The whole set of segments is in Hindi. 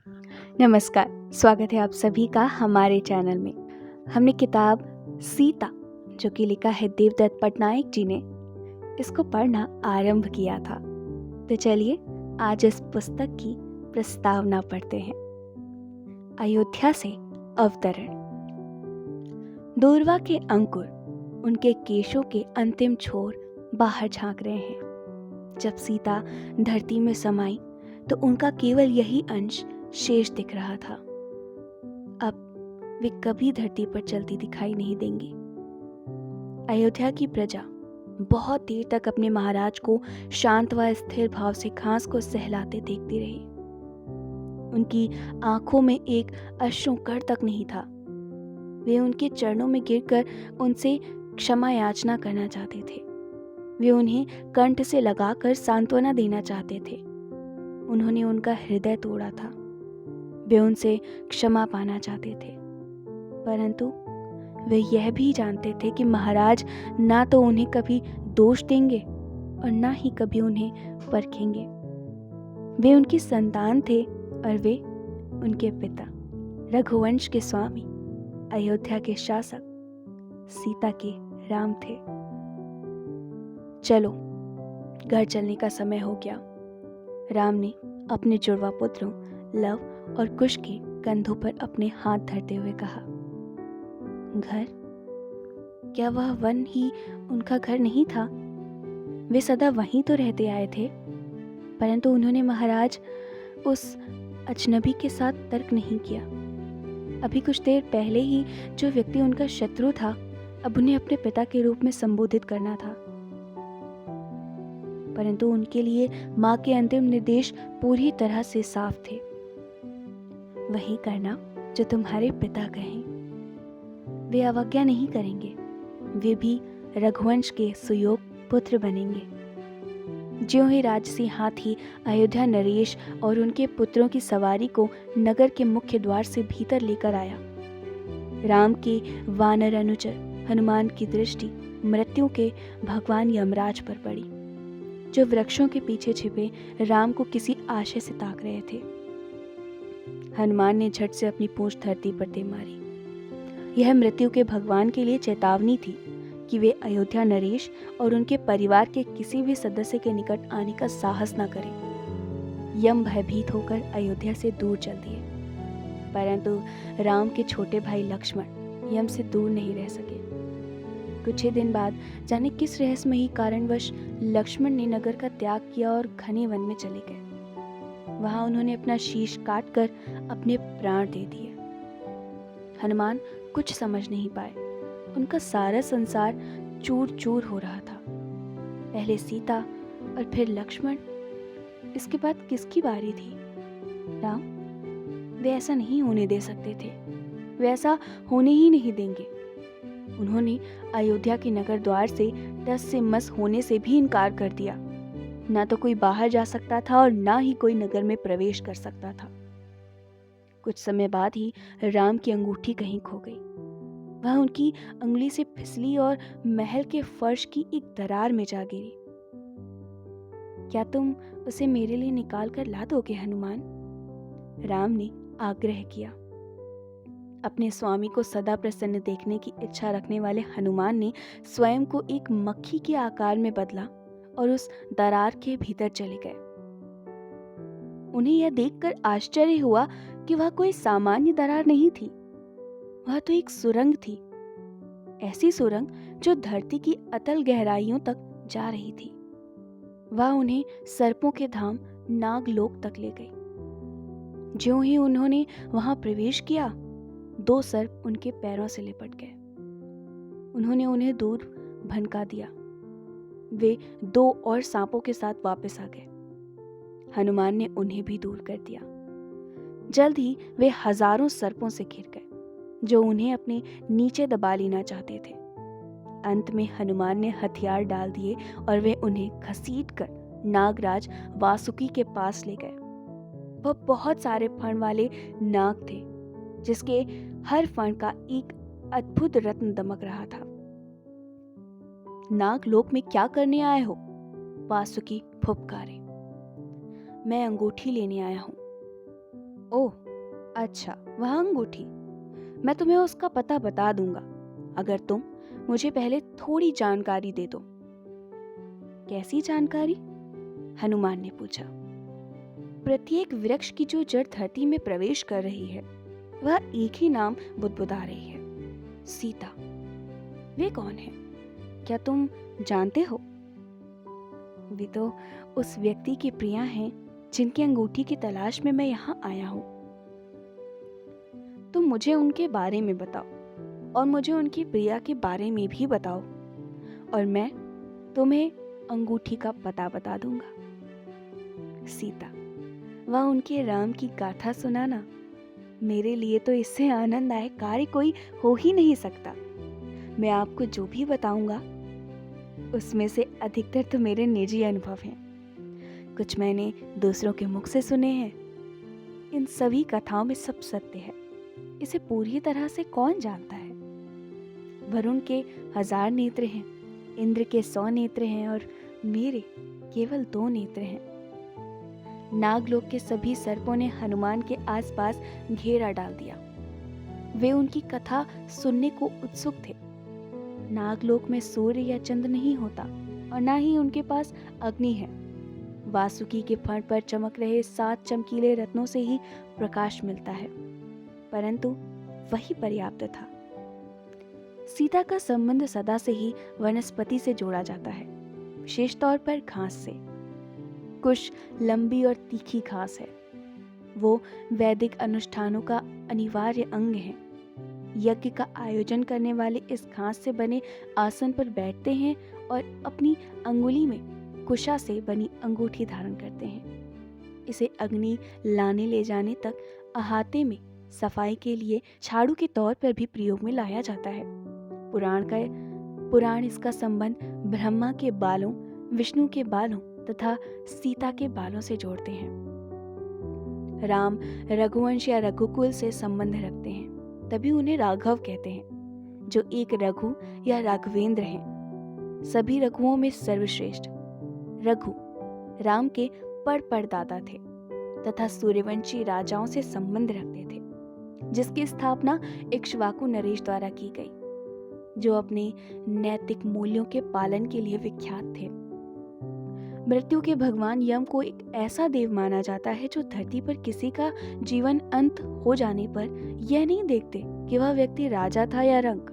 नमस्कार, स्वागत है आप सभी का हमारे चैनल में। हमने किताब सीता, जो कि लिखा है देवदत्त पटनायक जी ने, इसको पढ़ना आरंभ किया था। तो चलिए आज इस पुस्तक की प्रस्तावना पढ़ते हैं। अयोध्या से अवतरण। दूर्वा के अंकुर उनके केशों के अंतिम छोर बाहर झांक रहे हैं। जब सीता धरती में समाई तो उनका केवल यही अंश शेष दिख रहा था। अब वे कभी धरती पर चलती दिखाई नहीं देंगी। अयोध्या की प्रजा बहुत देर तक अपने महाराज को शांत व स्थिर भाव से घास को सहलाते देखती रही। उनकी आंखों में एक अश्रुकण तक नहीं था। वे उनके चरणों में गिरकर उनसे क्षमा याचना करना चाहते थे। वे उन्हें कंठ से लगाकर सांत्वना देना चाहते थे। उन्होंने उनका हृदय तोड़ा था। वे उनसे क्षमा पाना चाहते थे, परंतु वे यह भी जानते थे कि महाराज ना तो उन्हें कभी दोष देंगे और ना ही कभी उन्हें परखेंगे। वे उनकी संतान थे और वे उनके पिता, रघुवंश के स्वामी, अयोध्या के शासक, सीता के राम थे। चलो, घर चलने का समय हो गया। राम ने अपने जुड़वा पुत्रों लव और कुश के कंधों पर अपने हाथ धरते हुए कहा, घर? क्या वह वन ही उनका घर नहीं था? वे सदा वहीं तो रहते आए थे। परंतु उन्होंने महाराज उस अजनबी के साथ तर्क नहीं किया। अभी कुछ देर पहले ही जो व्यक्ति उनका शत्रु था, अब उन्हें अपने पिता के रूप में संबोधित करना था। परंतु उनके लिए माँ के अंतिम निर्देश पूरी तरह से साफ थे। वही करना जो तुम्हारे पिता कहें। वे अवज्ञा नहीं करेंगे। वे भी रघुवंश के सुयोग पुत्र बनेंगे। ज्यों ही राजसी हाथी अयोध्या नरेश और उनके पुत्रों की सवारी को नगर के मुख्य द्वार से भीतर लेकर आया, राम के वानर अनुचर हनुमान की दृष्टि मृत्यु के भगवान यमराज पर पड़ी, जो वृक्षों के पीछे छिपे राम को किसी आशय से ताक रहे थे। हनुमान ने झट से अपनी पूंछ धरती पर दे मारी। यह मृत्यु के भगवान के लिए चेतावनी थी कि वे अयोध्या नरेश और उनके परिवार के किसी भी सदस्य के निकट आने का साहस न करें। यम भयभीत होकर अयोध्या से दूर चल दिए, परंतु राम के छोटे भाई लक्ष्मण यम से दूर नहीं रह सके। कुछ ही दिन बाद जाने किस रहस्यमयी कारणवश लक्ष्मण ने नगर का त्याग किया और घने वन में चले गए। वहां उन्होंने अपना शीश काटकर अपने प्राण दे दिए। हनुमान कुछ समझ नहीं पाए। उनका सारा संसार चूर चूर हो रहा था। पहले सीता और फिर लक्ष्मण, इसके बाद किसकी बारी थी? राम? वे ऐसा नहीं होने दे सकते थे। वे ऐसा होने ही नहीं देंगे। उन्होंने अयोध्या के नगर द्वार से टस से मस होने से भी इनकार कर दिया। ना तो कोई बाहर जा सकता था और ना ही कोई नगर में प्रवेश कर सकता था। कुछ समय बाद ही राम की अंगूठी कहीं खो गई। वह उनकी अंगुली से फिसली और महल के फर्श की एक दरार में जा गिरी। क्या तुम उसे मेरे लिए निकाल कर ला दोगे हनुमान? राम ने आग्रह किया। अपने स्वामी को सदा प्रसन्न देखने की इच्छा रखने वाले हनुमान ने स्वयं को एक मक्खी के आकार में बदला और उस दरार के भीतर चले गए। उन्हें यह देखकर आश्चर्य हुआ कि वह कोई सामान्य दरार नहीं थी। वह तो एक सुरंग थी, ऐसी सुरंग जो धरती की अतल गहराइयों तक जा रही थी। वह उन्हें सर्पों के धाम नागलोक तक ले गई। ज्यों ही उन्होंने वहां प्रवेश किया, 2 सर्प उनके पैरों से लिपट गए। उन्होंने उन्हें दूर भनका दिया। वे 2 और सांपों के साथ वापस आ गए। हनुमान ने उन्हें भी दूर कर दिया। जल्द ही वे हजारों सर्पों से घिर गए, जो उन्हें अपने नीचे दबा लेना चाहते थे। अंत में हनुमान ने हथियार डाल दिए और वे उन्हें घसीटकर नागराज वासुकी के पास ले गए। वह बहुत सारे फण वाले नाग थे, जिसके हर फण का एक अद्भुत रत्न दमक रहा था। नागलोक में क्या करने आए हो? वासुकी फुफकारे। मैं अंगूठी लेने आया हूं। ओह, अच्छा, वह अंगूठी। मैं तुम्हें उसका पता बता दूंगा, अगर तुम मुझे पहले थोड़ी जानकारी दे दो। कैसी जानकारी? हनुमान ने पूछा। प्रत्येक वृक्ष की जो जड़ धरती में प्रवेश कर रही है, वह एक ही नाम बुदबुदा रही है, सीता। वे कौन है, क्या तुम जानते हो? वे तो उस व्यक्ति की प्रिया हैं जिनकी अंगूठी की तलाश में मैं यहाँ आया हूँ। तुम मुझे उनके बारे में बताओ और मुझे उनकी प्रिया के बारे में भी बताओ, और मैं तुम्हें अंगूठी का पता बता दूंगा। सीता, वह उनके राम की गाथा सुनाना मेरे लिए तो इससे आनंददायक कार्य कोई हो ही नहीं सकता। मैं आपको जो भी बताऊंगा उसमें से अधिकतर तो मेरे निजी अनुभव हैं, कुछ मैंने दूसरों के मुख से सुने हैं। इन सभी कथाओं में सब सत्य है, इसे पूरी तरह से कौन जानता है? वरुण के 1000 नेत्र हैं, इंद्र के 100 नेत्र हैं और मेरे केवल 2 नेत्र हैं। नागलोक के सभी सर्पों ने हनुमान के आसपास घेरा डाल दिया। वे उनकी कथा सुनने को उत्सुक थे। नागलोक में सूर्य या चंद्र नहीं होता और ना ही उनके पास अग्नि है। वासुकी के फण पर चमक रहे 7 चमकीले रत्नों से ही प्रकाश मिलता है, परंतु वही पर्याप्त था। सीता का संबंध सदा से ही वनस्पति से जोड़ा जाता है, विशेष तौर पर घास से। कुछ लंबी और तीखी घास है। वो वैदिक अनुष्ठानों का अनिवार्य अंग है। यज्ञ का आयोजन करने वाले इस घास से बने आसन पर बैठते हैं और अपनी अंगुली में कुशा से बनी अंगूठी धारण करते हैं। इसे अग्नि लाने ले जाने तक अहाते में सफाई के लिए झाड़ू के तौर पर भी प्रयोग में लाया जाता है। पुराण इसका संबंध ब्रह्मा के बालों, विष्णु के बालों तथा सीता के बालों से जोड़ते हैं। राम रघुवंश या रघुकुल से संबंध रखते हैं, तभी उन्हें राघव कहते हैं, जो एक रघु या राघवेंद्र हैं। सभी रघुओं में सर्वश्रेष्ठ रघु राम के परदादा थे तथा सूर्यवंशी राजाओं से संबंध रखते थे, जिसकी स्थापना इक्ष्वाकु नरेश द्वारा की गई, जो अपने नैतिक मूल्यों के पालन के लिए विख्यात थे। मृत्यु के भगवान यम को एक ऐसा देव माना जाता है जो धरती पर किसी का जीवन अंत हो जाने पर यह नहीं देखते कि वह व्यक्ति राजा था या रंक।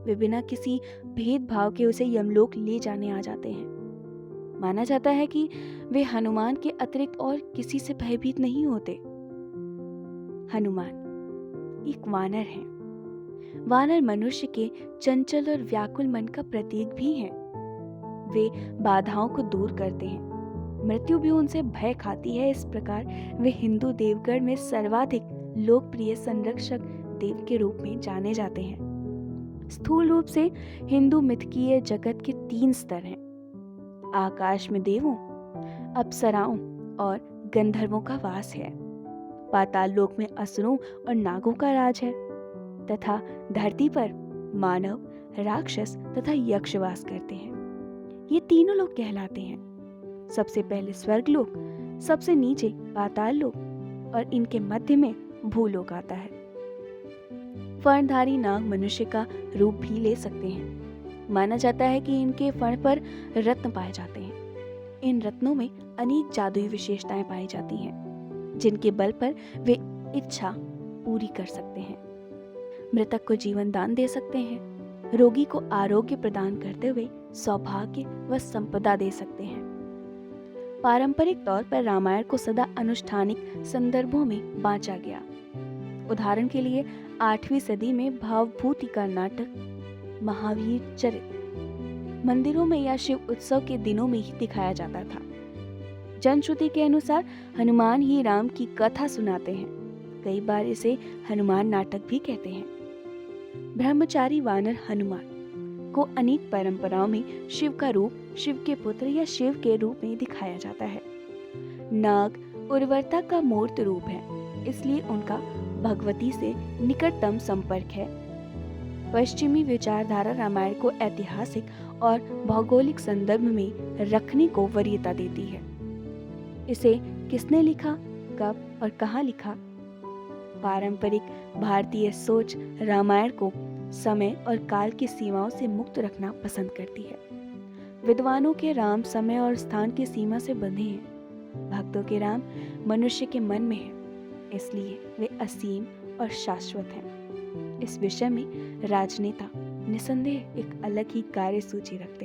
वे बिना किसी भेदभाव के उसे यमलोक ले जाने आ जाते हैं। माना जाता है कि वे हनुमान के अतिरिक्त और किसी से भयभीत नहीं होते। हनुमान एक वानर है। वानर मनुष्य के चंचल और व्याकुल मन का प्रतीक भी हैं। वे बाधाओं को दूर करते हैं। मृत्यु भी उनसे भय खाती है। इस प्रकार वे हिंदू देवगण में सर्वाधिक लोकप्रिय संरक्षक देव के रूप में जाने जाते हैं। स्थूल रूप से हिंदू मिथकीय जगत के 3 स्तर हैं। आकाश में देवों, अप्सराओं और गंधर्वों का वास है। पाताल लोक में असुरों और नागों का राज है तथा धरती पर मानव, राक्षस तथा यक्ष वास करते हैं। ये तीनों लोग कहलाते हैं। सबसे पहले स्वर्गलोक, सबसे नीचे पाताल लोक और इनके मध्य में भूलोक आता है। फणधारी नाग मनुष्य का रूप भी ले सकते हैं। माना जाता है कि इनके फण पर रत्न पाए जाते हैं। इन रत्नों में अनेक जादुई विशेषताएं पाई जाती हैं, जिनके बल पर वे इच्छा पूरी कर सकते हैं। मृतक को जीवन दान दे सकते हैं, रोगी को आरोग्य प्रदान करते हुए सौभाग्य व संपदा दे सकते हैं। पारंपरिक तौर पर रामायण को सदा अनुष्ठानिक संदर्भों में बांटा गया। उदाहरण के लिए 8वीं सदी में भावभूति का नाटक महावीर चरित मंदिरों में या शिव उत्सव के दिनों में ही दिखाया जाता था। जनश्रुति के अनुसार हनुमान ही राम की कथा सुनाते हैं। कई बार इसे हनुमान नाटक भी कहते हैं। ब्रह्मचारी वानर हनुमान को अनेक परंपराओं में शिव का रूप, शिव के पुत्र या शिव के रूप में दिखाया जाता है। नाग उर्वरता का मूर्त रूप है, इसलिए उनका भगवती से निकटतम संपर्क है। पश्चिमी विचारधारा रामायण को ऐतिहासिक और भौगोलिक संदर्भ में रखने को वरीयता देती है। इसे किसने लिखा, कब और कहाँ लिखा, पारंपरिक भारतीय सोच रामायण को समय और काल की सीमाओं से मुक्त रखना पसंद करती है। विद्वानों के राम समय और स्थान की सीमा से बंधे हैं। भक्तों के राम मनुष्य के मन में है, इसलिए वे असीम और शाश्वत हैं। इस विषय में राजनेता निसंदेह एक अलग ही कार्यसूची रखते हैं।